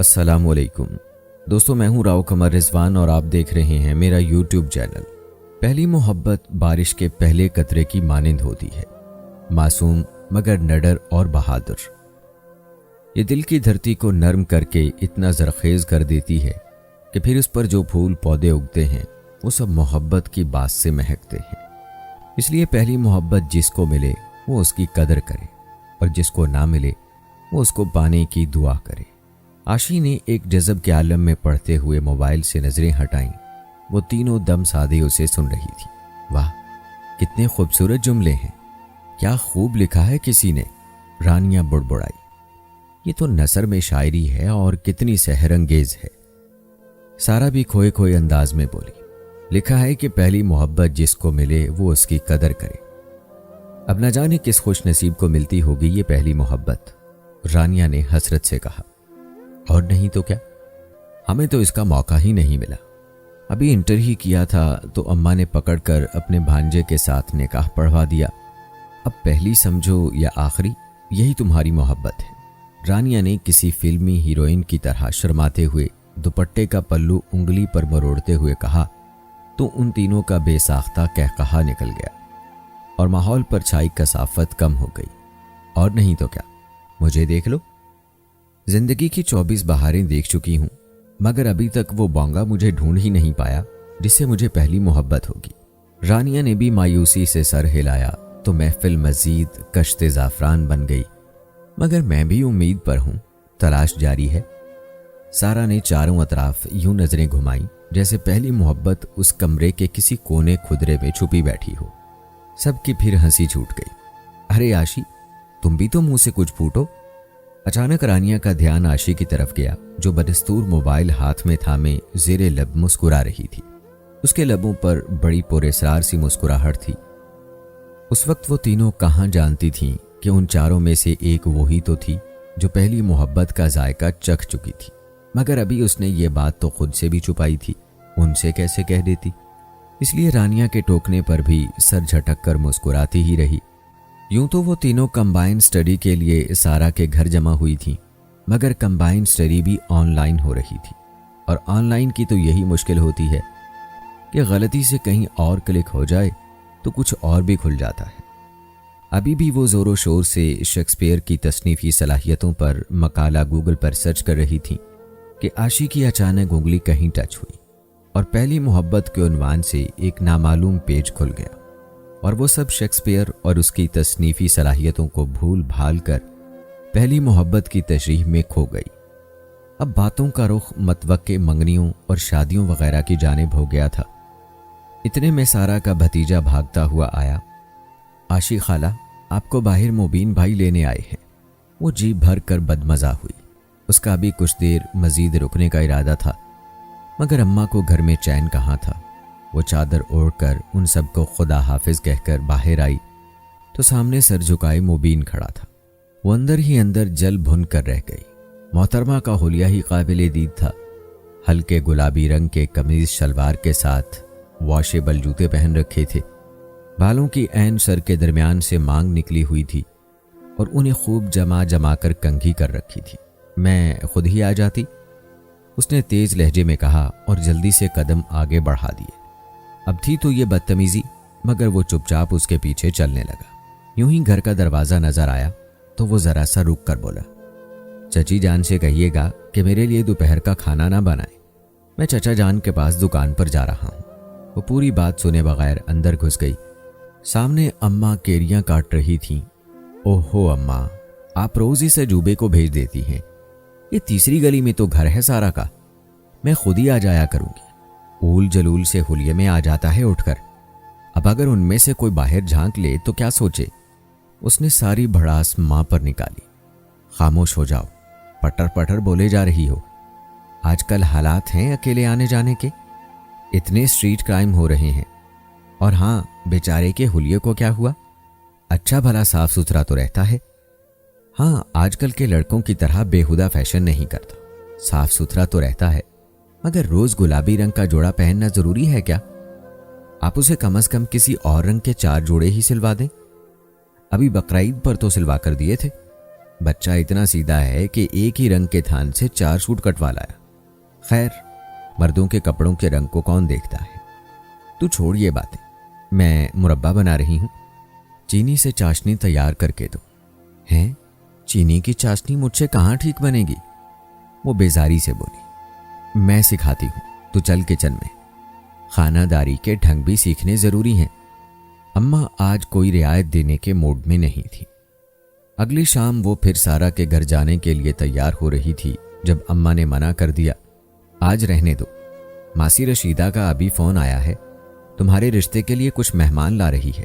अस्सलाम वालेकुम दोस्तों, मैं हूं राव कमर रिजवान और आप देख रहे हैं मेरा यूट्यूब चैनल। पहली मोहब्बत बारिश के पहले कतरे की मानिंद होती है, मासूम मगर निडर और बहादुर। ये दिल की धरती को नरम करके इतना जरखेज कर देती है कि फिर उस पर जो फूल पौधे उगते हैं वो सब मोहब्बत की बास से महकते हैं। इसलिए पहली मोहब्बत जिसको मिले वो उसकी कदर करे और जिसको ना मिले वो उसको पाने की दुआ करे। आशी ने एक जज़ब के आलम में पढ़ते हुए मोबाइल से नजरें हटाईं। वो तीनों दम साधे उसे सुन रही थी। वाह, कितने खूबसूरत जुमले हैं, क्या खूब लिखा है किसी ने, रानियां बुड़बुड़ाई। ये तो नसर में शायरी है और कितनी सहरंगेज है। सारा भी खोए खोए अंदाज में बोली, लिखा है कि पहली मोहब्बत जिसको मिले वो उसकी कदर करे। अब न जाने किस खुश नसीब को मिलती होगी ये पहली मोहब्बत, रानिया ने हसरत से कहा। और नहीं तो क्या, हमें तो इसका मौका ही नहीं मिला। अभी इंटर ही किया था तो अम्मा ने पकड़कर अपने भांजे के साथ निकाह पढ़वा दिया। अब पहली समझो या आखिरी, यही तुम्हारी मोहब्बत है। रानिया ने किसी फिल्मी हीरोइन की तरह शर्माते हुए दुपट्टे का पल्लू उंगली पर मरोड़ते हुए कहा तो उन तीनों का बेसाख्ता कहकहा निकल गया और माहौल पर छाई कसाफत कम हो गई। और नहीं तो क्या, मुझे देख लो, जिंदगी की 24 बहारें देख चुकी हूं, मगर अभी तक वो बांगा मुझे ढूंढ ही नहीं पाया जिससे मुझे पहली मोहब्बत होगी। रानिया ने भी मायूसी से सर हिलाया तो महफिल मजीद कश्ते ज़ाफ़रान बन गई। मगर मैं भी उम्मीद पर हूं, तलाश जारी है। सारा ने चारों अतराफ यूं नजरें घुमाई जैसे पहली मोहब्बत उस कमरे के किसी कोने खुदरे में छुपी बैठी हो। सबकी फिर हंसी छूट गई। अरे आशी, तुम भी तो मुंह से कुछ फूटो। अचानक रानिया का ध्यान आशी की तरफ गया जो बदस्तूर मोबाइल हाथ में थामे ज़ेरे लब मुस्कुरा रही थी। उसके लबों पर बड़ी पुरस्रार सी मुस्कुराहट थी। उस वक्त वो तीनों कहाँ जानती थीं कि उन चारों में से एक वही तो थी जो पहली मोहब्बत का जायका चख चुकी थी। मगर अभी उसने ये बात तो खुद से भी छुपाई थी, उनसे कैसे कह देती। इसलिए रानिया के टोकने पर भी सर झटक कर मुस्कुराती ही रही। यूं तो वो तीनों कंबाइंड स्टडी के लिए सारा के घर जमा हुई थी, मगर कंबाइंड स्टडी भी ऑनलाइन हो रही थी। और ऑनलाइन की तो यही मुश्किल होती है कि गलती से कहीं और क्लिक हो जाए तो कुछ और भी खुल जाता है। अभी भी वो ज़ोरों शोर से शेक्सपियर की तसनीफ़ी सलाहियतों पर मकाला गूगल पर सर्च कर रही थी कि आशी की अचानक उंगली कहीं टच हुई और पहली मोहब्बत के उन्वान से एक नामालूम पेज खुल गया और वो सब शेक्सपियर और उसकी तसनीफ़ी सलाहियतों को भूल भाल कर पहली मोहब्बत की तशरीह में खो गई। अब बातों का रुख मतवक्के मंगनियों और शादियों वगैरह की जानिब हो गया था। इतने में सारा का भतीजा भागता हुआ आया। आशी खाला, आपको बाहर मुबीन भाई लेने आए हैं। वो जी भर कर बदमज़ा हुई। उसका भी कुछ देर मजीद रुकने का इरादा था, मगर अम्मा को घर में चैन कहाँ था। वो चादर ओढ़कर उन सबको खुदा हाफिज कहकर बाहर आई तो सामने सर झुकाए मुबीन खड़ा था। वो अंदर ही अंदर जल भुन कर रह गई। मोहतरमा का हुलिया ही काबिले दीद था। हल्के गुलाबी रंग के कमीज शलवार के साथ वॉशेबल जूते पहन रखे थे। बालों की ऐन सर के दरमियान से मांग निकली हुई थी और उन्हें खूब जमा जमा कर कंघी कर रखी थी। मैं खुद ही आ जाती, उसने तेज लहजे में कहा और जल्दी से कदम आगे बढ़ा दिए। अब थी तो ये बदतमीजी, मगर वो चुपचाप उसके पीछे चलने लगा। यूं ही घर का दरवाज़ा नजर आया तो वो ज़रा सा रुक कर बोला, चची जान से कहिएगा कि मेरे लिए दोपहर का खाना ना बनाए, मैं चचा जान के पास दुकान पर जा रहा हूँ। वो पूरी बात सुने बगैर अंदर घुस गई। सामने अम्मा केरियां काट रही थीं। ओहो अम्मा, आप रोज इस अजूबे को भेज देती हैं। ये तीसरी गली में तो घर है सारा का, मैं खुद ही आ जाया करूंगी। ऊल जलूल से हुलिये में आ जाता है उठकर। अब अगर उनमें से कोई बाहर झांक ले तो क्या सोचे। उसने सारी भड़ास मां पर निकाली। खामोश हो जाओ, पटर पटर बोले जा रही हो। आजकल हालात हैं अकेले आने जाने के, इतने स्ट्रीट क्राइम हो रहे हैं। और हाँ, बेचारे के हुलिये को क्या हुआ, अच्छा भला साफ सुथरा तो रहता है। हाँ, आजकल के लड़कों की तरह बेहुदा फैशन नहीं करता, साफ सुथरा तो रहता है, मगर रोज गुलाबी रंग का जोड़ा पहनना जरूरी है क्या? आप उसे कम से कम किसी और रंग के 4 जोड़े ही सिलवा दें। अभी बकरीद पर तो सिलवा कर दिए थे। بچہ اتنا سیدھا ہے کہ ایک ہی رنگ کے تھان سے 4 سوٹ کٹوا لایا۔ خیر، مردوں کے کپڑوں کے رنگ کو کون دیکھتا ہے؟ تو چھوڑ یہ باتیں، میں مربع بنا رہی ہوں، چینی سے چاشنی تیار کر کے دو۔ ہیں؟ چینی کی چاشنی مجھ سے کہاں ٹھیک بنے گی؟ وہ بیزاری سے بولی۔ میں سکھاتی ہوں، تو چل کچن میں، خانہ داری کے ڈھنگ بھی سیکھنے ضروری ہیں۔ اماں آج کوئی رعایت دینے کے موڈ میں نہیں تھی۔ اگلی شام وہ پھر سارا کے گھر جانے کے لیے تیار ہو رہی تھی جب اماں نے منع کر دیا۔ آج رہنے دو، ماسی رشیدہ کا ابھی فون آیا ہے، تمہارے رشتے کے لیے کچھ مہمان لا رہی ہے۔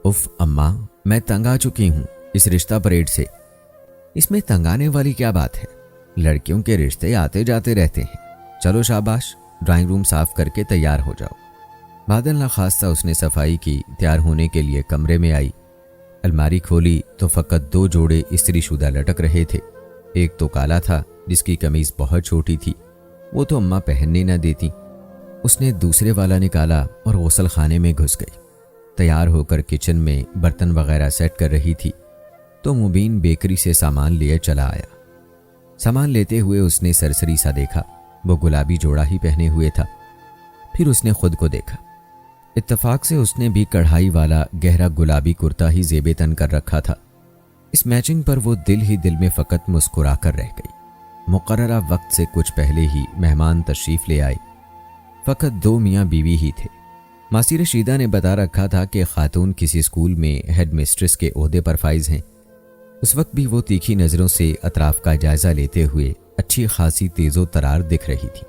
اف اماں، میں تنگ آ چکی ہوں اس رشتہ پریڈ سے۔ اس میں تنگ آنے والی کیا بات ہے؟ لڑکیوں کے رشتے آتے جاتے رہتے ہیں۔ چلو شاباش، ڈرائنگ روم صاف کر کے تیار ہو جاؤ۔ بادل ناخواستہ اس نے صفائی کی، تیار ہونے کے لیے کمرے میں آئی۔ الماری کھولی تو فقط 2 جوڑے استری شدہ لٹک رہے تھے۔ ایک تو کالا تھا جس کی قمیض بہت چھوٹی تھی، وہ تو اماں پہننے نہ دیتی۔ اس نے دوسرے والا نکالا اور غسل خانے میں گھس گئی۔ تیار ہو کر کچن میں برتن وغیرہ سیٹ کر رہی تھی تو مبین بیکری سے سامان لیے چلا آیا۔ سامان لیتے ہوئے اس نے سرسری سا دیکھا، وہ گلابی جوڑا ہی پہنے ہوئے تھا۔ پھر اس نے خود کو دیکھا، اتفاق سے اس نے بھی کڑھائی والا گہرا گلابی کرتا ہی زیب تن کر رکھا تھا۔ اس میچنگ پر وہ دل ہی دل میں فقط مسکرا کر رہ گئی۔ مقررہ وقت سے کچھ پہلے ہی مہمان تشریف لے آئے۔ فقط 2 میاں بیوی ہی تھے۔ ماسی رشیدہ نے بتا رکھا تھا کہ خاتون کسی اسکول میں ہیڈ مسٹریس کے عہدے پر فائز ہیں۔ اس وقت بھی وہ تیکھی نظروں سے اطراف کا جائزہ لیتے ہوئے اچھی خاصی تیز و ترار دکھ رہی تھی،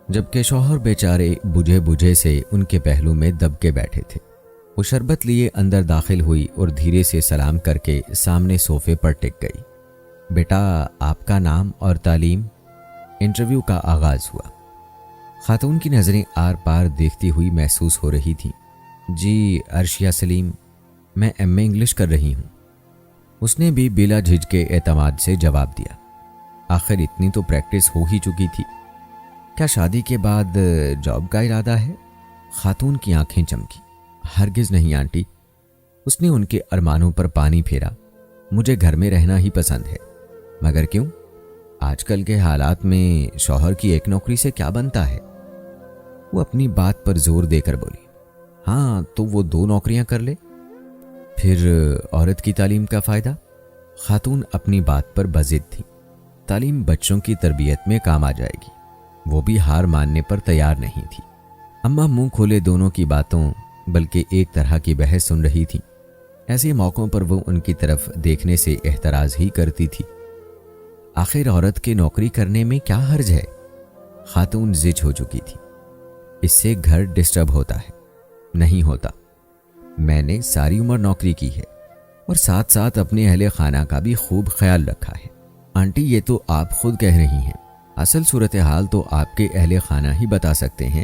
جبکہ شوہر بیچارے بجھے بجھے سے ان کے پہلو میں دب کے بیٹھے تھے۔ وہ شربت لیے اندر داخل ہوئی اور دھیرے سے سلام کر کے سامنے صوفے پر ٹک گئی۔ بیٹا، آپ کا نام اور تعلیم؟ انٹرویو کا آغاز ہوا۔ خاتون کی نظریں آر پار دیکھتی ہوئی محسوس ہو رہی تھیں۔ جی عرشیہ سلیم، میں ایم اے انگلش کر رہی ہوں۔ اس نے بھی بلا جھجکے اعتماد سے جواب دیا۔ آخر اتنی تو پریکٹس ہو ہی چکی تھی۔ کیا شادی کے بعد جاب کا ارادہ ہے؟ خاتون کی آنکھیں چمکی۔ ہرگز نہیں آنٹی۔ اس نے ان کے ارمانوں پر پانی پھیرا۔ مجھے گھر میں رہنا ہی پسند ہے۔ مگر کیوں؟ آج کل کے حالات میں شوہر کی ایک نوکری سے کیا بنتا ہے؟ وہ اپنی بات پر زور دے کر بولی۔ ہاں تو وہ 2 نوکریاں کر لے، پھر عورت کی تعلیم کا فائدہ؟ خاتون اپنی بات پر بضد تھی۔ تعلیم بچوں کی تربیت میں کام آ جائے گی۔ وہ بھی ہار ماننے پر تیار نہیں تھی۔ اماں منہ کھولے دونوں کی باتوں بلکہ ایک طرح کی بحث سن رہی تھی۔ ایسے موقعوں پر وہ ان کی طرف دیکھنے سے احتراز ہی کرتی تھی۔ آخر عورت کے نوکری کرنے میں کیا حرج ہے؟ خاتون زج ہو چکی تھی۔ اس سے گھر ڈسٹرب ہوتا ہے۔ نہیں ہوتا۔ میں نے ساری عمر نوکری کی ہے اور ساتھ ساتھ اپنے اہل خانہ کا بھی خوب خیال رکھا ہے۔ آنٹی یہ تو آپ خود کہہ رہی ہیں، اصل صورتحال تو آپ کے اہل خانہ ہی بتا سکتے ہیں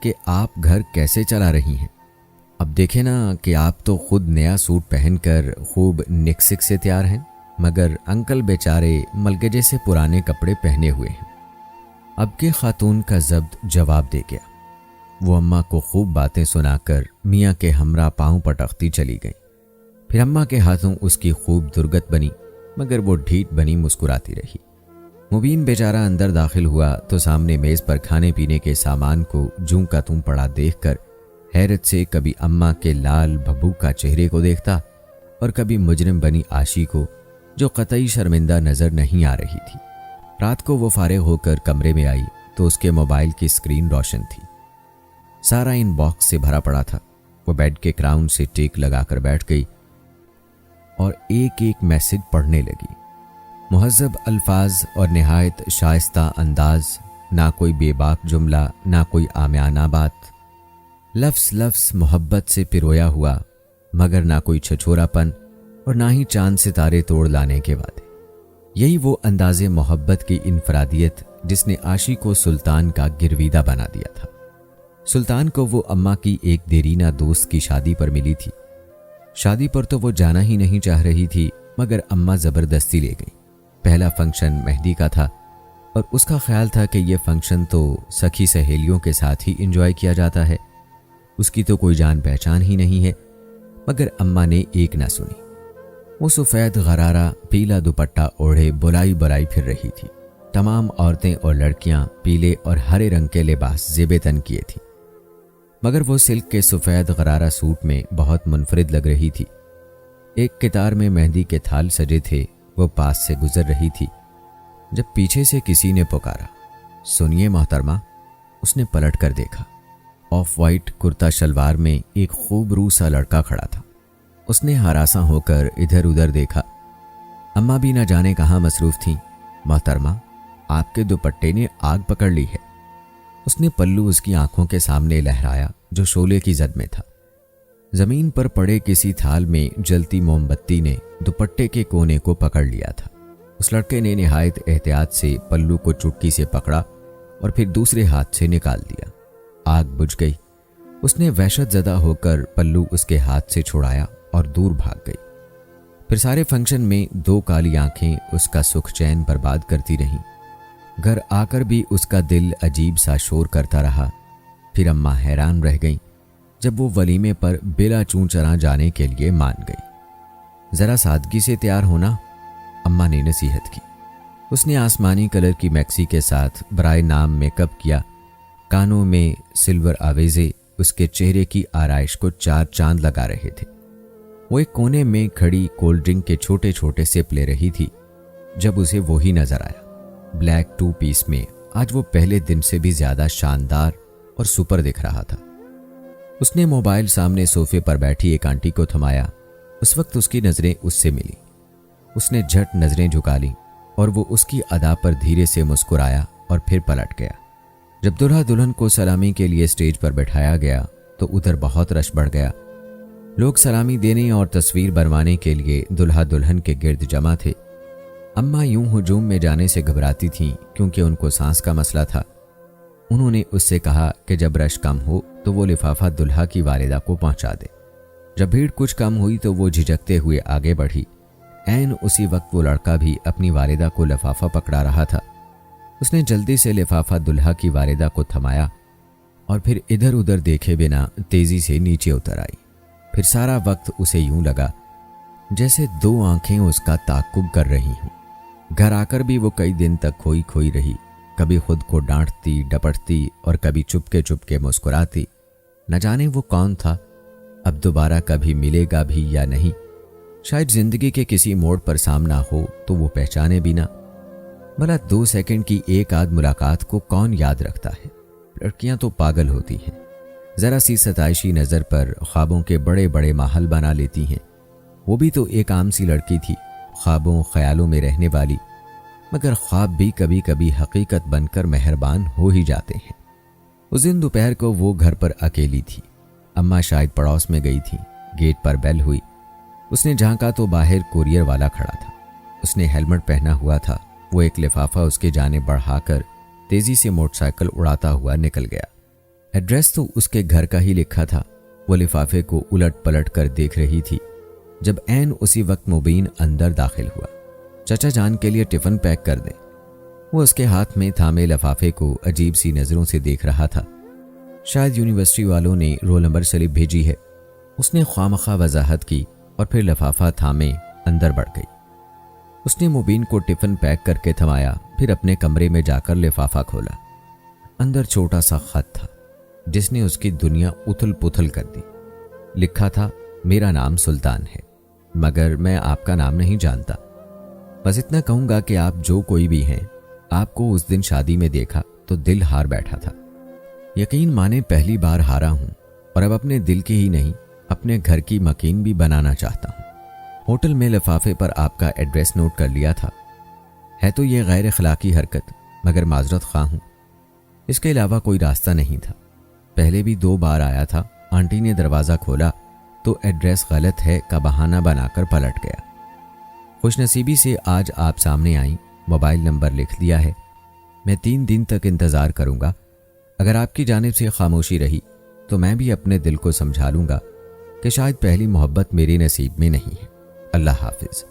کہ آپ گھر کیسے چلا رہی ہیں۔ اب دیکھیں نا کہ آپ تو خود نیا سوٹ پہن کر خوب نکسک سے تیار ہیں، مگر انکل بیچارے ملگجے سے پرانے کپڑے پہنے ہوئے ہیں۔ اب کے خاتون کا ضبط جواب دے گیا۔ وہ اماں کو خوب باتیں سنا کر میاں کے ہمراہ پاؤں پٹکتی چلی گئی۔ پھر اماں کے ہاتھوں اس کی خوب درگت بنی، مگر وہ ڈھیٹ بنی مسکراتی رہی۔ مبین بیچارہ اندر داخل ہوا تو سامنے میز پر کھانے پینے کے سامان کو جوں کا توں پڑا دیکھ کر حیرت سے کبھی اماں کے لال بھبوکا چہرے کو دیکھتا اور کبھی مجرم بنی عاشی کو، جو قطعی شرمندہ نظر نہیں آ رہی تھی۔ رات کو وہ فارغ ہو کر کمرے میں آئی تو اس کے موبائل کی اسکرین روشن تھی۔ سارا ان باکس سے بھرا پڑا تھا۔ وہ بیڈ کے کراؤن سے ٹیک لگا کر بیٹھ گئی اور ایک ایک میسج پڑھنے لگی۔ مہذب الفاظ اور نہایت شائستہ انداز، نہ کوئی بے باک جملہ، نہ کوئی عامیانہ بات، لفظ لفظ محبت سے پرویا ہوا، مگر نہ کوئی چھچورا پن اور نہ ہی چاند ستارے توڑ لانے کے وعدے۔ یہی وہ انداز محبت کی انفرادیت جس نے عاشی کو سلطان کا گرویدہ بنا دیا تھا۔ سلطان کو وہ اماں کی ایک دیرینہ دوست کی شادی پر ملی تھی۔ شادی پر تو وہ جانا ہی نہیں چاہ رہی تھی، مگر اماں زبردستی لے گئی۔ پہلا فنکشن مہندی کا تھا اور اس کا خیال تھا کہ یہ فنکشن تو سکھی سہیلیوں کے ساتھ ہی انجوائے کیا جاتا ہے، اس کی تو کوئی جان پہچان ہی نہیں ہے، مگر اماں نے ایک نہ سنی۔ وہ سفید غرارہ پیلا دوپٹہ اوڑھے بلائی بلائی پھر رہی تھی۔ تمام عورتیں اور لڑکیاں پیلے اور ہرے رنگ کے لباس زیب تن کیے تھیں، مگر وہ سلک کے سفید غرارہ سوٹ میں بہت منفرد لگ رہی تھی۔ ایک قطار میں مہندی کے تھال سجے تھے، وہ پاس سے گزر رہی تھی جب پیچھے سے کسی نے پکارا، سنیے محترمہ۔ اس نے پلٹ کر دیکھا، آف وائٹ کرتا شلوار میں ایک خوب رو سا لڑکا کھڑا تھا۔ اس نے ہراساں ہو کر ادھر ادھر دیکھا۔ اماں بھی نہ جانے کہاں مصروف تھیں۔ محترمہ، آپ کے دوپٹے نے آگ پکڑ لی ہے۔ اس نے پلو اس کی آنکھوں کے سامنے لہرایا جو شعلے کی زد میں تھا۔ زمین پر پڑے کسی تھال میں جلتی موم بتی نے دوپٹے کے کونے کو پکڑ لیا تھا۔ اس لڑکے نے نہایت احتیاط سے پلو کو چٹکی سے پکڑا اور پھر دوسرے ہاتھ سے نکال دیا۔ آگ بجھ گئی۔ اس نے وحشت زدہ ہو کر پلو اس کے ہاتھ سے چھڑایا اور دور بھاگ گئی۔ پھر سارے فنکشن میں دو کالی آنکھیں اس کا سکھ چین برباد کرتی رہیں۔ گھر آ کر بھی اس کا دل عجیب سا شور کرتا رہا۔ پھر اماں حیران رہ گئیں جب وہ ولیمے پر بلا چون چراں جانے کے لیے مان گئی۔ ذرا سادگی سے تیار ہونا، اماں نے نصیحت کی۔ اس نے آسمانی کلر کی میکسی کے ساتھ برائے نام میک اپ کیا۔ کانوں میں سلور آویزے اس کے چہرے کی آرائش کو چار چاند لگا رہے تھے۔ وہ ایک کونے میں کھڑی کولڈ ڈرنک کے چھوٹے چھوٹے سپ لے رہی تھی جب اسے وہی نظر آیا۔ بلیک 2 پیس میں آج وہ پہلے دن سے بھی زیادہ شاندار اور سپر دکھ رہا تھا۔ اس نے موبائل سامنے صوفے پر بیٹھی ایک آنٹی کو تھمایا۔ اس وقت اس کی نظریں اس سے ملی۔ اس نے جھٹ نظریں جھکا لیں اور وہ اس کی ادا پر دھیرے سے مسکرایا اور پھر پلٹ گیا۔ جب دلہا دلہن کو سلامی کے لیے اسٹیج پر بٹھایا گیا تو ادھر بہت رش بڑھ گیا۔ لوگ سلامی دینے اور تصویر بنوانے کے لیے دلہا دلہن کے گرد جمع تھے۔ اماں یوں ہجوم میں جانے سے گھبراتی تھیں کیونکہ ان کو سانس کا مسئلہ تھا۔ انہوں نے اس سے کہا کہ جب رش کم ہو تو وہ لفافہ دلہا کی والدہ کو پہنچا دے۔ جب بھیڑ کچھ کم ہوئی تو وہ جھجکتے ہوئے آگے بڑھی۔ عین اسی وقت وہ لڑکا بھی اپنی والدہ کو لفافہ پکڑا رہا تھا۔ اس نے جلدی سے لفافہ دلہا کی والدہ کو تھمایا اور پھر ادھر ادھر دیکھے بنا تیزی سے نیچے اتر آئی۔ پھر سارا وقت اسے یوں لگا جیسے 2 آنکھیں اس کا تعاقب کر رہی ہوں۔ گھر آ کر بھی وہ کئی دن تک کھوئی کھوئی رہی، کبھی خود کو ڈانٹتی ڈپٹتی اور کبھی چپ کے مسکراتی۔ نہ جانے وہ کون تھا، اب دوبارہ کبھی ملے گا بھی یا نہیں۔ شاید زندگی کے کسی موڑ پر سامنا ہو تو وہ پہچانے بھی نہ۔ بھلا 2 سیکنڈ کی ایک آدھ ملاقات کو کون یاد رکھتا ہے؟ لڑکیاں تو پاگل ہوتی ہیں، ذرا سی ستائشی نظر پر خوابوں کے بڑے بڑے محل بنا لیتی ہیں۔ وہ بھی تو ایک عام سی لڑکی تھی، خوابوں خیالوں میں رہنے والی، مگر خواب بھی کبھی کبھی حقیقت بن کر مہربان ہو ہی جاتے ہیں۔ اس دن دوپہر کو وہ گھر پر اکیلی تھی۔ اماں شاید پڑوس میں گئی تھی۔ گیٹ پر بیل ہوئی۔ اس نے جھانکا تو باہر کوریئر والا کھڑا تھا۔ اس نے ہیلمٹ پہنا ہوا تھا۔ وہ ایک لفافہ اس کے جانب بڑھا کر تیزی سے موٹر سائیکل اڑاتا ہوا نکل گیا۔ ایڈریس تو اس کے گھر کا ہی لکھا تھا۔ وہ لفافے کو الٹ پلٹ کر دیکھ رہی تھی جب عین اسی وقت مبین اندر داخل ہوا۔ چچا جان کے لیے ٹفن پیک کر دیں۔ وہ اس کے ہاتھ میں تھامے لفافے کو عجیب سی نظروں سے دیکھ رہا تھا۔ شاید یونیورسٹی والوں نے رول نمبر سلپ بھیجی ہے۔ اس نے خوامخواہ وضاحت کی اور پھر لفافہ تھامے اندر بڑھ گئی۔ اس نے مبین کو ٹفن پیک کر کے تھمایا، پھر اپنے کمرے میں جا کر لفافہ کھولا۔ اندر چھوٹا سا خط تھا جس نے اس کی دنیا اتھل پتھل کر دی۔ لکھا تھا، میرا نام سلطان ہے مگر میں آپ کا نام نہیں جانتا۔ بس اتنا کہوں گا کہ آپ جو کوئی بھی ہیں، آپ کو اس دن شادی میں دیکھا تو دل ہار بیٹھا تھا۔ یقین مانے پہلی بار ہارا ہوں اور اب اپنے دل کی ہی نہیں اپنے گھر کی مکین بھی بنانا چاہتا ہوں۔ ہوٹل میں لفافے پر آپ کا ایڈریس نوٹ کر لیا تھا۔ ہے تو یہ غیر اخلاقی حرکت مگر معذرت خواہ ہوں۔ اس کے علاوہ کوئی راستہ نہیں تھا۔ پہلے بھی 2 بار آیا تھا۔ آنٹی نے دروازہ کھولا تو ایڈریس غلط ہے کا بہانہ بنا کر پلٹ گیا۔ خوش نصیبی سے آج آپ سامنے آئیں، موبائل نمبر لکھ دیا ہے۔ میں 3 دن تک انتظار کروں گا۔ اگر آپ کی جانب سے خاموشی رہی تو میں بھی اپنے دل کو سمجھا لوں گا کہ شاید پہلی محبت میرے نصیب میں نہیں ہے۔ اللہ حافظ۔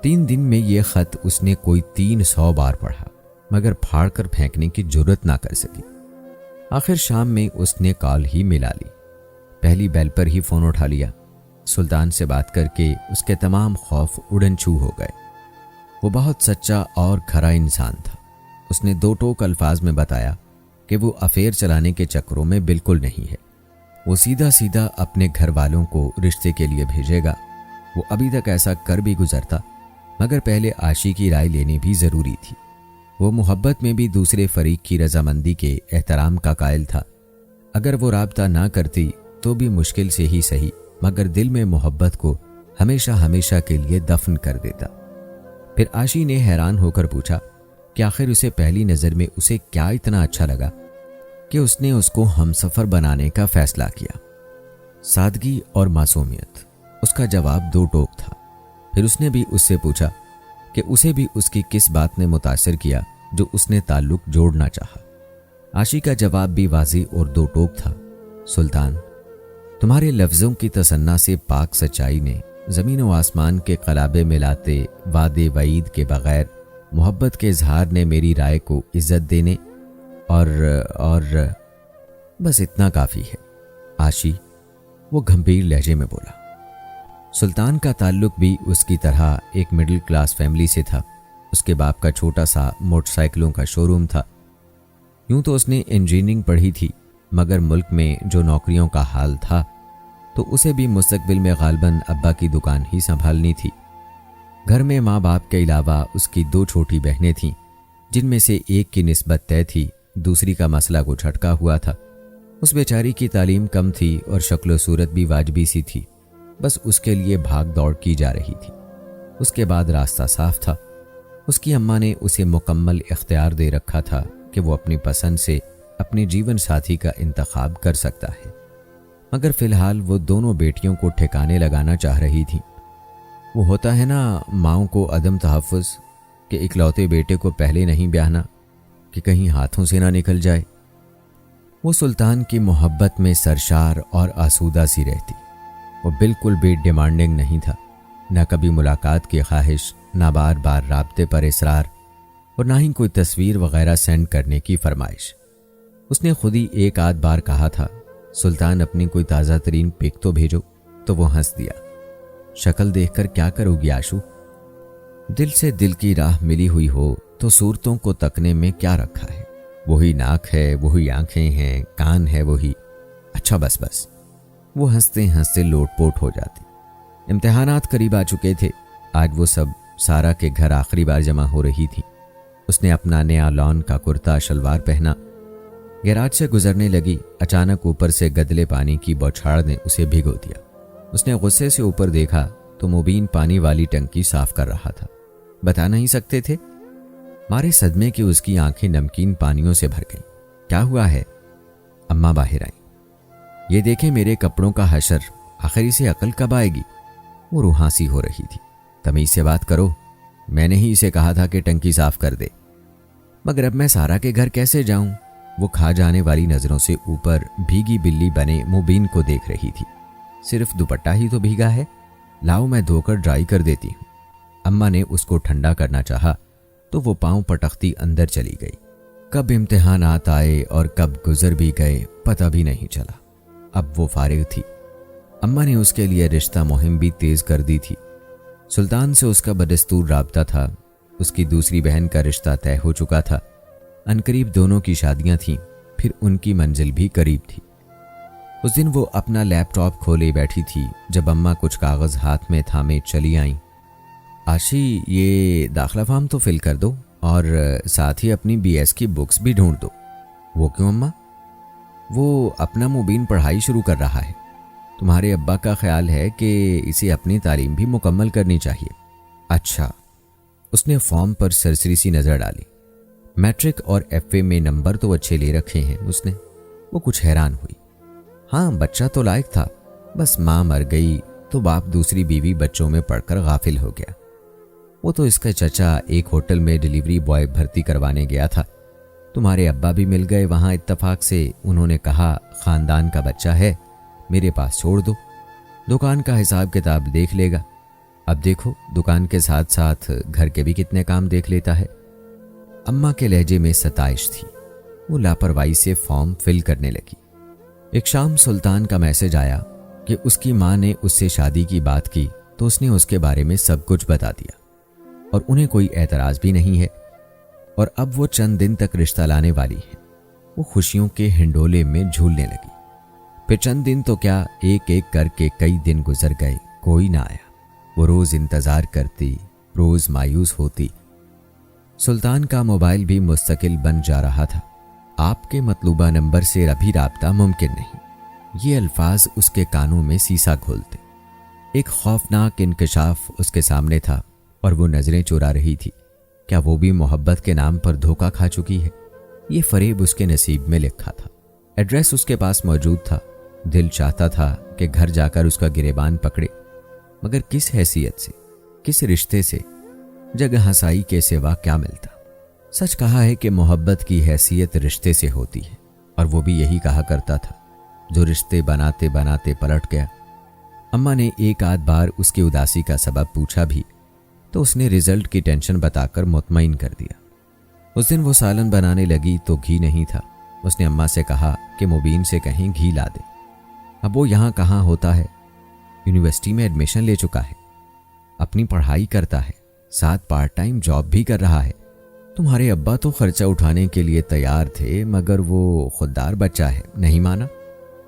3 دن میں یہ خط اس نے کوئی 300 بار پڑھا مگر پھاڑ کر پھینکنے کی جرت نہ کر سکی۔ آخر شام میں اس نے کال ہی ملا لی۔ پہلی بیل پر ہی فون اٹھا لیا۔ سلطان سے بات کر کے اس کے تمام خوف اڑن چھو ہو گئے۔ وہ بہت سچا اور کھرا انسان تھا۔ اس نے دو ٹوک الفاظ میں بتایا کہ وہ افیئر چلانے کے چکروں میں بالکل نہیں ہے۔ وہ سیدھا سیدھا اپنے گھر والوں کو رشتے کے لیے بھیجے گا۔ وہ ابھی تک ایسا کر بھی گزرتا، مگر پہلے عاشی کی رائے لینی بھی ضروری تھی۔ وہ محبت میں بھی دوسرے فریق کی رضامندی کے احترام کا قائل تھا۔ اگر وہ رابطہ نہ کرتی تو بھی مشکل سے ہی صحیح، مگر دل میں محبت کو ہمیشہ ہمیشہ کے لیے دفن کر دیتا۔ پھر عاشی نے حیران ہو کر پوچھا کہ آخر اسے پہلی نظر میں اسے کیا اتنا اچھا لگا کہ اس نے اس کو ہمسفر بنانے کا فیصلہ کیا۔ سادگی اور معصومیت، اس کا جواب دو ٹوک تھا۔ پھر اس نے بھی اس سے پوچھا کہ اسے بھی اس کی کس بات نے متاثر کیا جو اس نے تعلق جوڑنا چاہا۔ عاشی کا جواب بھی واضح اور دو ٹوک تھا، سلطان، تمہارے لفظوں کی تصنع سے پاک سچائی نے زمین و آسمان کے قلابے ملاتے وعدے وعید کے بغیر محبت کے اظہار نے میری رائے کو عزت دینے اور بس اتنا کافی ہے۔ عاشی، وہ گھمبیر لہجے میں بولا۔ سلطان کا تعلق بھی اس کی طرح ایک مڈل کلاس فیملی سے تھا۔ اس کے باپ کا چھوٹا سا موٹر سائیکلوں کا شو روم تھا۔ یوں تو اس نے انجینئرنگ پڑھی تھی، مگر ملک میں جو نوکریوں کا حال تھا تو اسے بھی مستقبل میں غالباً ابا کی دکان ہی سنبھالنی تھی۔ گھر میں ماں باپ کے علاوہ اس کی دو چھوٹی بہنیں تھیں، جن میں سے ایک کی نسبت طے تھی، دوسری کا مسئلہ کو جھٹکا ہوا تھا۔ اس بیچاری کی تعلیم کم تھی اور شکل و صورت بھی واجبی سی تھی، بس اس کے لیے بھاگ دوڑ کی جا رہی تھی۔ اس کے بعد راستہ صاف تھا۔ اس کی اماں نے اسے مکمل اختیار دے رکھا تھا کہ وہ اپنی پسند سے اپنے جیون ساتھی کا انتخاب کر سکتا ہے، مگر فی الحال وہ دونوں بیٹیوں کو ٹھکانے لگانا چاہ رہی تھی۔ وہ ہوتا ہے نا ماؤں کو عدم تحفظ کہ اکلوتے بیٹے کو پہلے نہیں بیاہنا کہ کہیں ہاتھوں سے نہ نکل جائے۔ وہ سلطان کی محبت میں سرشار اور آسودہ سی رہتی۔ وہ بالکل بھی ڈیمانڈنگ نہیں تھا، نہ کبھی ملاقات کی خواہش، نہ بار بار رابطے پر اصرار، اور نہ ہی کوئی تصویر وغیرہ سینڈ کرنے کی فرمائش۔ اس نے خود ہی ایک آدھ بار کہا تھا، سلطان اپنی کوئی تازہ ترین پک تو بھیجو، تو وہ ہنس دیا۔ شکل دیکھ کر کیا کرو گی آشو؟ دل سے دل کی راہ ملی ہوئی ہو تو صورتوں کو تکنے میں کیا رکھا ہے؟ وہی ناک ہے، وہی آنکھیں ہیں، کان ہے وہی۔ اچھا بس بس۔ وہ ہنستے ہنستے لوٹ پوٹ ہو جاتی۔ امتحانات قریب آ چکے تھے۔ آج وہ سب سارا کے گھر آخری بار جمع ہو رہی تھی۔ اس نے اپنا نیا لان کا کرتا شلوار پہنا، گیراج سے گزرنے لگی۔ اچانک اوپر سے گدلے پانی کی بوچھاڑ نے اسے بھگو دیا۔ اس نے غصے سے اوپر دیکھا تو مبین پانی والی ٹنکی صاف کر رہا تھا۔ بتا نہیں سکتے تھے؟ مارے صدمے کی اس کی آنکھیں نمکین پانیوں سے بھر گئیں۔ کیا ہوا ہے؟ اماں باہر آئیں۔ یہ دیکھیں میرے کپڑوں کا حشر، آخر اسے عقل کب آئے گی؟ وہ روحانسی ہو رہی تھی۔ تمیز سے بات کرو، میں نے ہی اسے کہا تھا کہ ٹنکی صاف کر دے۔ مگر اب میں سارا کے گھر کیسے جاؤں؟ وہ کھا جانے والی نظروں سے اوپر بھیگی بلی بنے مبین کو دیکھ رہی تھی۔ صرف دوپٹہ ہی تو بھیگا ہے، لاؤ میں دھو کر ڈرائی کر دیتی ہوں۔ اماں نے اس کو ٹھنڈا کرنا چاہا تو وہ پاؤں پٹکتی اندر چلی گئی۔ کب امتحانات آئے اور کب گزر بھی گئے پتہ بھی نہیں چلا۔ اب وہ فارغ تھی۔ اماں نے اس کے لیے رشتہ مہم بھی تیز کر دی تھی۔ سلطان سے اس کا بدستور رابطہ تھا۔ اس کی دوسری بہن کا رشتہ طے ہو چکا تھا۔ عنقریب دونوں کی شادیاں تھیں، پھر ان کی منزل بھی قریب تھی۔ اس دن وہ اپنا لیپ ٹاپ کھولے بیٹھی تھی جب اماں کچھ کاغذ ہاتھ میں تھامے چلی آئیں۔ آشی، یہ داخلہ فارم تو فل کر دو اور ساتھ ہی اپنی بی ایس کی بکس بھی ڈھونڈ دو۔ وہ کیوں اماں؟ وہ اپنا مبین پڑھائی شروع کر رہا ہے۔ تمہارے ابا کا خیال ہے کہ اسے اپنی تعلیم بھی مکمل کرنی چاہیے۔ اچھا۔ اس نے فارم پر سرسری سی نظر ڈالی۔ میٹرک اور ایف اے میں نمبر تو اچھے لے رکھے ہیں اس نے۔ وہ کچھ حیران ہوئی۔ ہاں، بچہ تو لائق تھا، بس ماں مر گئی تو باپ دوسری بیوی بچوں میں پڑھ کر غافل ہو گیا۔ وہ تو اس کا چچا ایک ہوٹل میں ڈیلیوری بوائے بھرتی کروانے گیا تھا۔ تمہارے ابا بھی مل گئے وہاں اتفاق سے۔ انہوں نے کہا خاندان کا بچہ ہے، میرے پاس چھوڑ دو، دکان کا حساب کتاب دیکھ لے گا۔ اب دیکھو دکان کے ساتھ ساتھ گھر کے بھی کتنے کام دیکھ لیتا ہے۔ اماں کے لہجے میں ستائش تھی۔ وہ لاپرواہی سے فارم فل کرنے لگی۔ ایک شام سلطان کا میسج آیا، کہ उसकी माँ ने उससे शादी की बात की तो उसने उसके बारे में सब कुछ बता दिया और उन्हें कोई एतराज़ भी नहीं है और अब वो चंद दिन तक रिश्ता लाने वाली है। वो खुशियों के हिंडोले में झूलने लगी। फिर चंद दिन तो क्या, एक एक करके कई दिन गुजर गए, कोई ना आया। वो रोज़ इंतज़ार करती, रोज़ मायूस होती। सुल्तान का मोबाइल भी मुस्तकिल बन जा रहा था। आपके मतलूबा नंबर से अभी राब्ता मुमकिन नहीं, ये अल्फाज उसके कानों में सीसा घोलते। एक खौफनाक इंकशाफ उसके सामने था और वो नज़रें चुरा रही थी। क्या वो भी मोहब्बत के नाम पर धोखा खा चुकी है? ये फरेब उसके नसीब में लिखा था। एड्रेस उसके पास मौजूद था। दिल चाहता था कि घर जाकर उसका गिरेबान पकड़े, मगर किस हैसियत से, किस रिश्ते से, जगह हंसाई के सिवा क्या मिलता। सच कहा है कि मोहब्बत की हैसियत रिश्ते से होती है, और वो भी यही कहा करता था जो रिश्ते बनाते बनाते पलट गया। अम्मा ने एक आध बार उसकी उदासी का सबब पूछा भी तो उसने रिजल्ट की टेंशन बताकर मुतमईन कर दिया। उस दिन वो सालन बनाने लगी तो घी नहीं था। उसने अम्मा से कहा कि मुबीन से कहीं घी ला दे। अब वो यहाँ कहाँ होता है, यूनिवर्सिटी में एडमिशन ले चुका है, अपनी पढ़ाई करता है, साथ पार्ट टाइम जॉब भी कर रहा है। तुम्हारे अब्बा तो खर्चा उठाने के लिए तैयार थे, मगर वो खुददार बच्चा है, नहीं माना।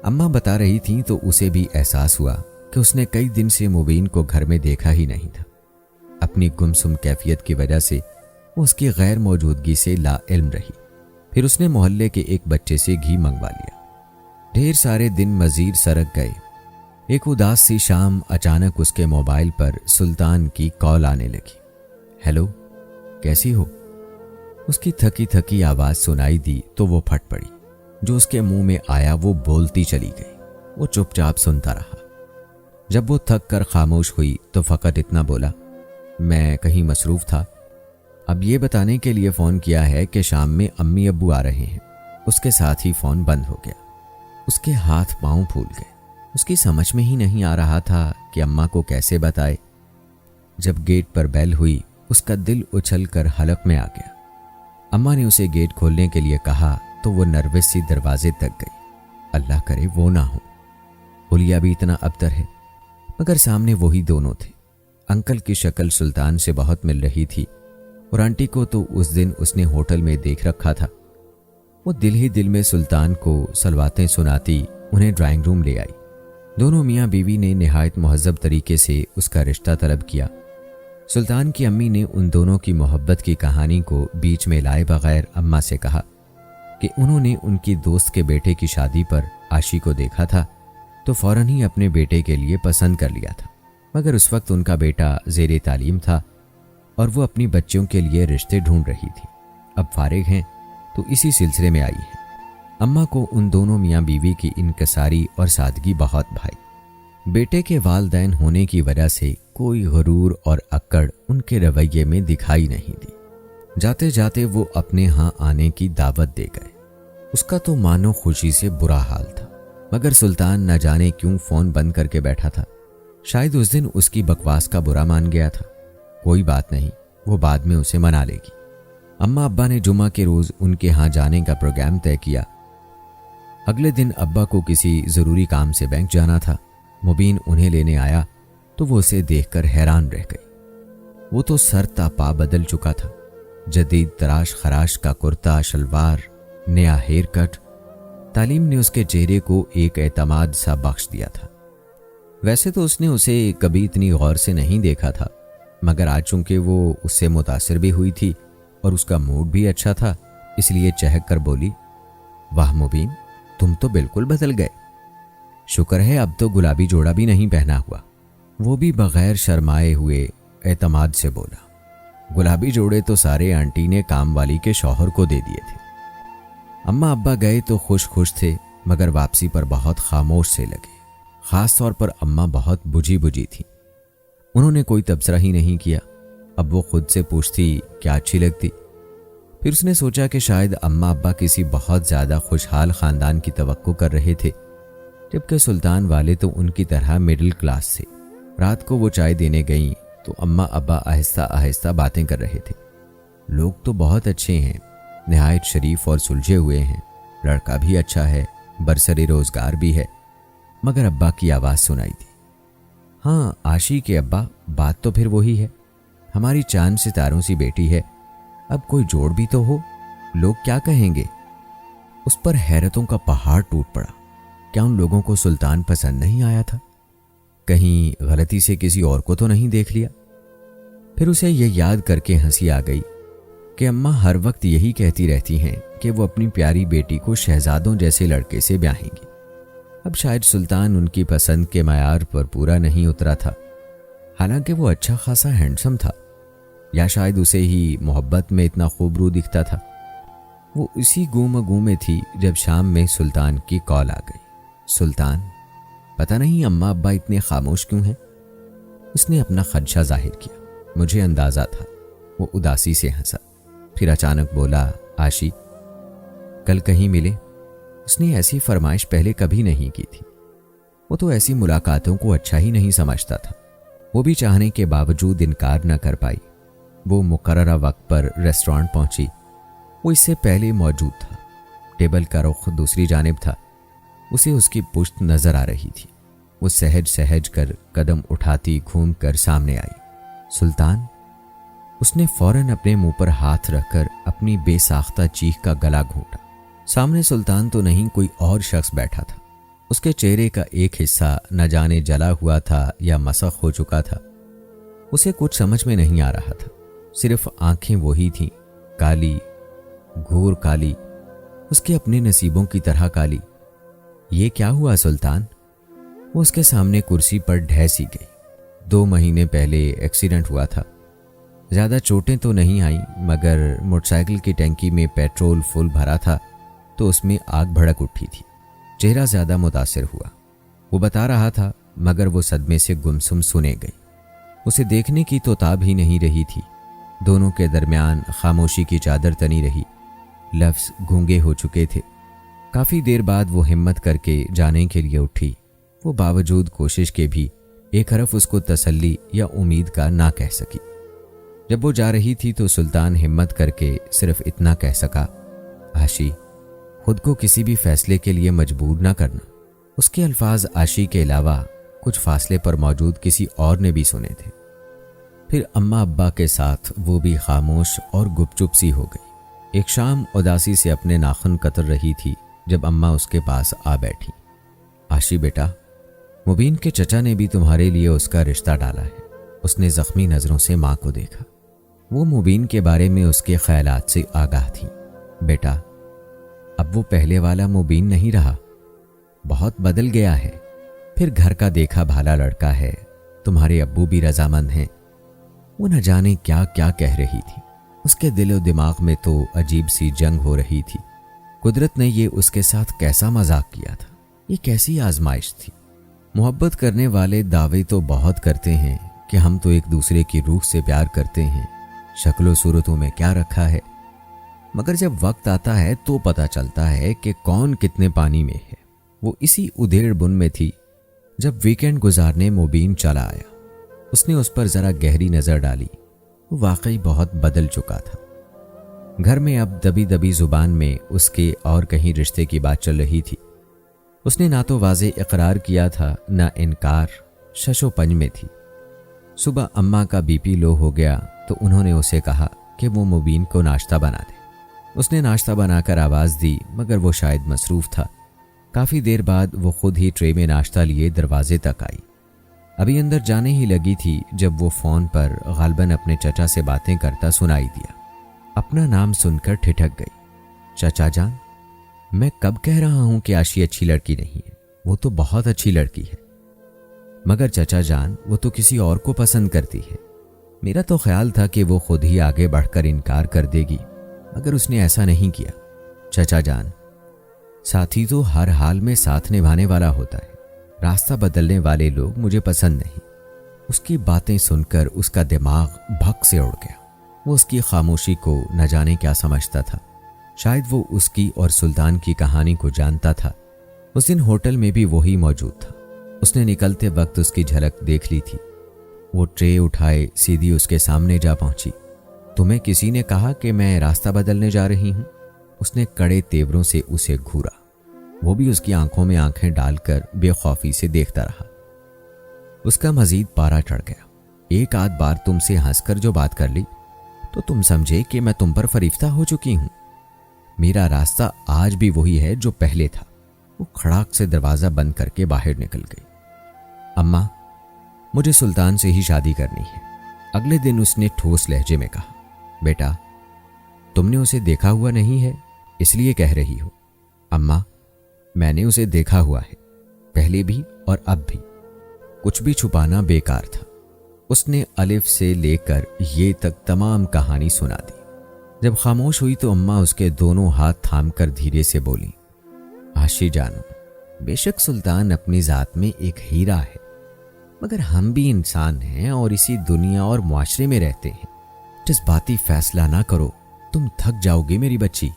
अम्मा बता रही थी तो उसे भी एहसास हुआ कि उसने कई दिन से मुबीन को घर में देखा ही नहीं था। अपनी गुमसुम कैफियत की वजह से वो उसकी गैर मौजूदगी से लाइल्म रही। फिर उसने मोहल्ले के एक बच्चे से घी मंगवा लिया। ढेर सारे दिन मजीद सरक गए। एक उदास सी शाम अचानक उसके मोबाइल पर सुल्तान की कॉल आने लगी। हेलो, कैसी हो? उसकी थकी थकी आवाज़ सुनाई दी तो वो फट पड़ी। जो उसके मुंह में आया वो बोलती चली गई। वो चुपचाप सुनता रहा। जब वो थक कर खामोश हुई तो फ़कत इतना बोला, मैं कहीं मसरूफ़ था। अब ये बताने के लिए फ़ोन किया है कि शाम में अम्मी अब्बू आ रहे हैं। उसके साथ ही फ़ोन बंद हो गया। उसके हाथ पांव फूल गए। उसकी समझ में ही नहीं आ रहा था कि अम्मा को कैसे बताए। जब गेट पर बेल हुई उसका दिल उछल कर हलक में आ गया। अम्मा ने उसे गेट खोलने के लिए कहा तो वो नर्वस सी दरवाजे तक गई। अल्लाह करे वो ना हो। हुलिया भी इतना अबतर है, मगर सामने वही दोनों थे। अंकल की शक्ल सुल्तान से बहुत मिल रही थी और आंटी को तो उस दिन उसने होटल में देख रखा था। वो दिल ही दिल में सुल्तान को सलवातें सुनाती उन्हें ड्राइंग रूम ले आई। दोनों मियाँ बीवी ने निहायत मुहज़्ज़ब तरीके से उसका रिश्ता तलब किया। सुल्तान की अम्मी ने उन दोनों की मोहब्बत की कहानी को बीच में लाए बगैर अम्मा से कहा कि उन्होंने उनकी दोस्त के बेटे की शादी पर आशी को देखा था तो फ़ौरन ही अपने बेटे के लिए पसंद कर लिया था, मगर उस वक्त उनका बेटा ज़ेरे तालीम था और वो अपनी बच्चों के लिए रिश्ते ढूंढ रही थी। अब फारिग हैं तो इसी सिलसिले में आई है। अम्मा को उन दोनों मियाँ बीवी की इनकसारी और सादगी बहुत भाई। बेटे के वालदैन होने की वजह से कोई गुरूर और अक्कड़ उनके रवैये में दिखाई नहीं दी। जाते जाते वो अपने यहाँ आने की दावत दे गए। उसका तो मानो खुशी से बुरा हाल था, मगर सुल्तान न जाने क्यों फ़ोन बंद करके बैठा था। शायद उस दिन उसकी बकवास का बुरा मान गया था। कोई बात नहीं, वो बाद में उसे मना लेगी। अम्मा अब्बा ने जुमा के रोज़ उनके यहाँ जाने का प्रोग्राम तय किया। अगले दिन अब्बा को किसी ज़रूरी काम से बैंक जाना था। मुबीन उन्हें लेने आया तो वो उसे देखकर हैरान रह गई। वो तो सर ता पा बदल चुका था। जदीद तराश खराश का कुर्ता शलवार, नया हेयर कट। तालीम ने उसके चेहरे को एक एतमाद सा बख्श दिया था। वैसे तो उसने उसे कभी इतनी गौर से नहीं देखा था, मगर आज चूंकि वो उससे मुतासिर भी हुई थी और उसका मूड भी अच्छा था, इसलिए चहक कर बोली, वाह मुबीन, तुम तो बिल्कुल बदल गए। शुक्र है अब तो गुलाबी जोड़ा भी नहीं पहना हुआ। वो भी बगैर शर्माए हुए एतमाद से बोला, गुलाबी जोड़े तो सारे आंटी ने काम वाली के शौहर को दे दिए थे। अम्मा अब्बा गए तो खुश खुश थे, मगर वापसी पर बहुत खामोश से लगे। ख़ास तौर पर अम्मा बहुत बुझी बुझी थी। उन्होंने कोई तबसरा ही नहीं किया। अब वो खुद से पूछती क्या अच्छी लगती। फिर उसने सोचा कि शायद अम्मा अब्बा किसी बहुत ज़्यादा खुशहाल ख़ानदान की तवक्को कर रहे थे, जबकि सुल्तान वाले तो उनकी तरह मिडिल क्लास थे। रात को वो चाय देने गईं तो अम्मा अब्बा आहिस्ता आहिस्ता बातें कर रहे थे। लोग तो बहुत अच्छे हैं, नहायत शरीफ और सुलझे हुए हैं, लड़का भी अच्छा है, बरसरे रोज़गार भी है, मगर अब्बा की आवाज़ सुनाई दी। हाँ आशी के अब्बा, बात तो फिर वही है। हमारी चांद सितारों सी बेटी है, अब कोई जोड़ भी तो हो, लोग क्या कहेंगे। उस पर हैरतों का पहाड़ टूट पड़ा। क्या उन लोगों को सुल्तान पसंद नहीं आया था? कहीं गलती से किसी और को तो नहीं देख लिया? फिर उसे यह याद करके हंसी आ गई कि अम्मा हर वक्त यही कहती रहती हैं कि वो अपनी प्यारी बेटी को शहजादों जैसे लड़के से ब्याहेंगी। अब शायद सुल्तान उनकी पसंद के मयार पर पूरा नहीं उतरा था। हालांकि वो अच्छा खासा हैंडसम था, या शायद उसे ही मोहब्बत में इतना खूबरू दिखता था। वो इसी गूम में थी जब शाम में सुल्तान की कॉल आ गई। सुल्तान, पता नहीं अम्मा अब्बा इतने खामोश क्यों हैं। उसने अपना खदशा जाहिर किया। मुझे अंदाजा था। वो उदासी से हंसा, फिर अचानक बोला, आशी कल कहीं मिले। उसने ऐसी फरमाइश पहले कभी नहीं की थी। वो तो ऐसी मुलाकातों को अच्छा ही नहीं समझता था। वो भी चाहने के बावजूद इनकार न कर पाई। वो मुकर्ररा वक्त पर रेस्टोरेंट पहुंची। वो इससे पहले मौजूद था। टेबल का रुख दूसरी जानिब था। उसे उसकी पुश्त नजर आ रही थी। वो सहज सहज कर कदम उठाती घूम कर सामने आई। सुल्तान, उसने फौरन अपने मुंह पर हाथ रखकर अपनी बेसाख्ता चीख का गला घोंटा। सामने सुल्तान तो नहीं, कोई और शख्स बैठा था। उसके चेहरे का एक हिस्सा न जाने जला हुआ था या मसख हो चुका था। उसे कुछ समझ में नहीं आ रहा था। सिर्फ आंखें वही थीं, काली, घूर काली, उसके अपने नसीबों की तरह काली। ये क्या हुआ सुल्तान? वो उसके सामने कुर्सी पर ढह सी गई। 2 महीने पहले एक्सीडेंट हुआ था। ज़्यादा चोटें तो नहीं आई, मगर मोटरसाइकिल की टैंकी में पेट्रोल फुल भरा था तो उसमें आग भड़क उठी थी। चेहरा ज़्यादा मुतासिर हुआ। वो बता रहा था, मगर वो सदमे से गुमसुम सुने गई। उसे देखने की तो ताब ही नहीं रही थी। दोनों के दरमियान खामोशी की चादर तनी रही। लफ्ज़ गूंगे हो चुके थे। काफ़ी देर बाद वो हिम्मत करके जाने के लिए उठी। वो बावजूद कोशिश के भी एक हरफ उसको तसल्ली या उम्मीद का ना कह सकी। जब वो जा रही थी तो सुल्तान हिम्मत करके सिर्फ इतना कह सका, आशी, खुद को किसी भी फैसले के लिए मजबूर ना करना। उसके अल्फाज आशी के अलावा कुछ फासले पर मौजूद किसी और ने भी सुने थे। फिर अम्मा अब्बा के साथ वो भी खामोश और गुपचुप सी हो गई। एक शाम उदासी से अपने नाखून कतर रही थी जब अम्मा उसके पास आ बैठी। आशी बेटा, मुबीन के चचा ने भी तुम्हारे लिए उसका रिश्ता डाला है। उसने जख्मी नजरों से माँ को देखा। वो मुबीन के बारे में उसके ख्यालात से आगाह थी। बेटा, अब वो पहले वाला मुबीन नहीं रहा, बहुत बदल गया है। फिर घर का देखा भाला लड़का है, तुम्हारे अब्बू भी रजामंद हैं। वो न जाने क्या क्या कह रही थी। उसके दिल और दिमाग में तो अजीब सी जंग हो रही थी। कुदरत ने ये उसके साथ कैसा मजाक किया था? ये कैसी आजमाइश थी? मोहब्बत करने वाले दावे तो बहुत करते हैं कि हम तो एक दूसरे की रूह से प्यार करते हैं, शक्लों सूरतों में क्या रखा है। मगर जब वक्त आता है तो पता चलता है कि कौन कितने पानी में है। वो इसी उधेड़ बुन में थी जब वीकेंड गुजारने मुबीन चला आया। उसने उस पर जरा गहरी नजर डाली। वो वाकई बहुत बदल चुका था। घर में अब दबी दबी जुबान में उसके और कहीं रिश्ते की बात चल रही थी। उसने ना तो वाज़े इकरार किया था, ना इनकार, शशो पंज में थी। सुबह अम्मा का बीपी लो हो गया तो उन्होंने उसे कहा कि वो मुबीन को नाश्ता बना दे। उसने नाश्ता बनाकर आवाज़ दी, मगर वो शायद मसरूफ़ था। काफ़ी देर बाद वो खुद ही ट्रे में नाश्ता लिए दरवाजे तक आई। अभी अंदर जाने ही लगी थी जब वो फ़ोन पर गालबन अपने चचा से बातें करता सुनाई दिया। अपना नाम सुनकर ठिठक गई। चचा जान, मैं कब कह रहा हूं कि आशी अच्छी लड़की नहीं है? वो तो बहुत अच्छी लड़की है। मगर चचा जान, वो तो किसी और को पसंद करती है। मेरा तो ख्याल था कि वो खुद ही आगे बढ़कर इनकार कर देगी, मगर उसने ऐसा नहीं किया। चचा जान, साथी तो हर हाल में साथ निभाने वाला होता है। रास्ता बदलने वाले लोग मुझे पसंद नहीं। उसकी बातें सुनकर उसका दिमाग भक से उड़ गया। वो उसकी खामोशी को न जाने क्या समझता था। शायद वो उसकी और सुल्तान की कहानी को जानता था। उस दिन होटल में भी वही मौजूद था। उसने निकलते वक्त उसकी झलक देख ली थी। वो ट्रे उठाए सीधी उसके सामने जा पहुंची। तुम्हें किसी ने कहा कि मैं रास्ता बदलने जा रही हूं? उसने कड़े तेवरों से उसे घूरा। वो भी उसकी आंखों में आंखें डालकर बेखौफी से देखता रहा। उसका मजीद पारा चढ़ गया। एक आध बार तुमसे हंसकर जो बात कर ली तो तुम समझे कि मैं तुम पर फरीफ्ता हो चुकी हूं। मेरा रास्ता आज भी वही है जो पहले था। वो खड़ाक से दरवाजा बंद करके बाहर निकल गई। अम्मा, मुझे सुल्तान से ही शादी करनी है। अगले दिन उसने ठोस लहजे में कहा, बेटा, तुमने उसे देखा हुआ नहीं है इसलिए कह रही हो। अम्मा, मैंने उसे देखा हुआ है, पहले भी और अब भी। कुछ भी छुपाना बेकार था। उसने अलिफ से लेकर ये तक तमाम कहानी सुना दी। जब खामोश हुई तो अम्मा उसके दोनों हाथ थामकर धीरे से बोली, आशी जानो, बेशक सुल्तान अपनी जात में एक हीरा है, मगर हम भी इंसान हैं और इसी दुनिया और मुआशरे में रहते हैं। जज्बाती फैसला ना करो, तुम थक जाओगे मेरी बच्ची।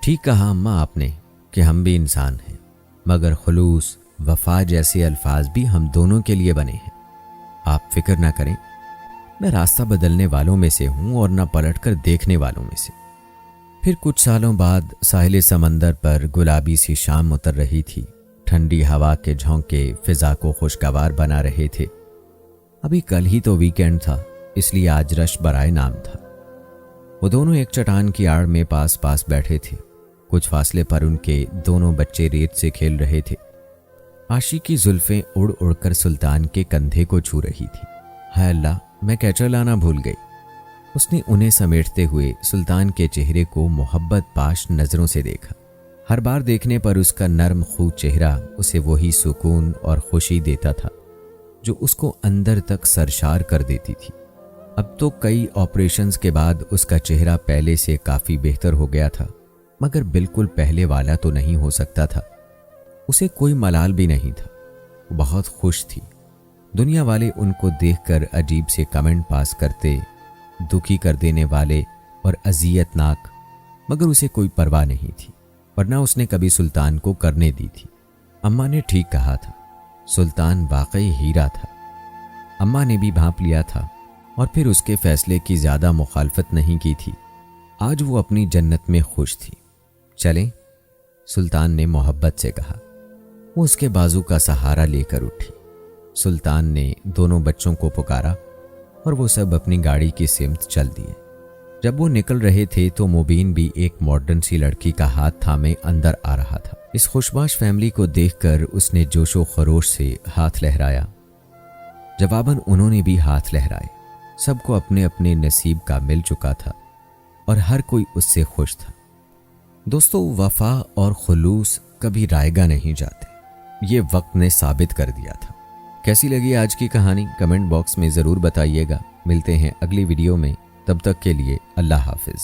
ठीक कहा अम्मा आपने कि हम भी इंसान हैं, मगर खुलूस, वफा जैसे अल्फाज भी हम दोनों के लिए बने हैं। आप फिक्र ना करें, मैं रास्ता बदलने वालों में से हूं और न पलटकर देखने वालों में से। फिर कुछ सालों बाद साहिल समंदर पर गुलाबी सी शाम उतर रही थी। ठंडी हवा के झोंके फिजा को खुशगवार बना रहे थे। अभी कल ही तो वीकेंड था, इसलिए आज रश बराए नाम था। वो दोनों एक चट्टान की आड़ में पास पास बैठे थे। कुछ फासले पर उनके दोनों बच्चे रेत से खेल रहे थे। आशी की जुल्फें उड़ उड़कर सुल्तान के कंधे को छू रही थी। हाय अल्लाह, मैं कैचर लाना भूल गई। उसने उन्हें समेटते हुए सुल्तान के चेहरे को मोहब्बत पाश नजरों से देखा। हर बार देखने पर उसका नर्म खूब चेहरा उसे वही सुकून और खुशी देता था जो उसको अंदर तक सरशार कर देती थी। अब तो कई ऑपरेशंस के बाद उसका चेहरा पहले से काफी बेहतर हो गया था, मगर बिल्कुल पहले वाला तो नहीं हो सकता था। उसे कोई मलाल भी नहीं था। वो बहुत खुश थी। दुनिया वाले उनको देखकर अजीब से कमेंट पास करते, दुखी कर देने वाले और अजियतनाक, मगर उसे कोई परवाह नहीं थी, वरना उसने कभी सुल्तान को करने दी थी। अम्मा ने ठीक कहा था, सुल्तान वाकई हीरा था। अम्मा ने भी भांप लिया था और फिर उसके फैसले की ज्यादा मुखालफत नहीं की थी। आज वो अपनी जन्नत में खुश थी। चलें, सुल्तान ने मोहब्बत से कहा। वो उसके बाजू का सहारा लेकर उठी। सुल्तान ने दोनों बच्चों को पुकारा और वो सब अपनी गाड़ी की सिमत चल दिए। जब वो निकल रहे थे तो मुबीन भी एक मॉडर्न सी लड़की का हाथ थामे अंदर आ रहा था। इस खुशबाश फैमिली को देखकर उसने जोशो खरोश से हाथ लहराया। जवाबन उन्होंने भी हाथ लहराए। सबको अपने अपने नसीब का मिल चुका था और हर कोई उससे खुश था। दोस्तों, वफा और खुलूस कभी रायगा नहीं जाते, ये वक्त ने साबित कर दिया था। कैसी लगी आज की कहानी कमेंट बॉक्स में ज़रूर बताइएगा। मिलते हैं अगली वीडियो में, तब तक के लिए अल्लाह हाफिज़।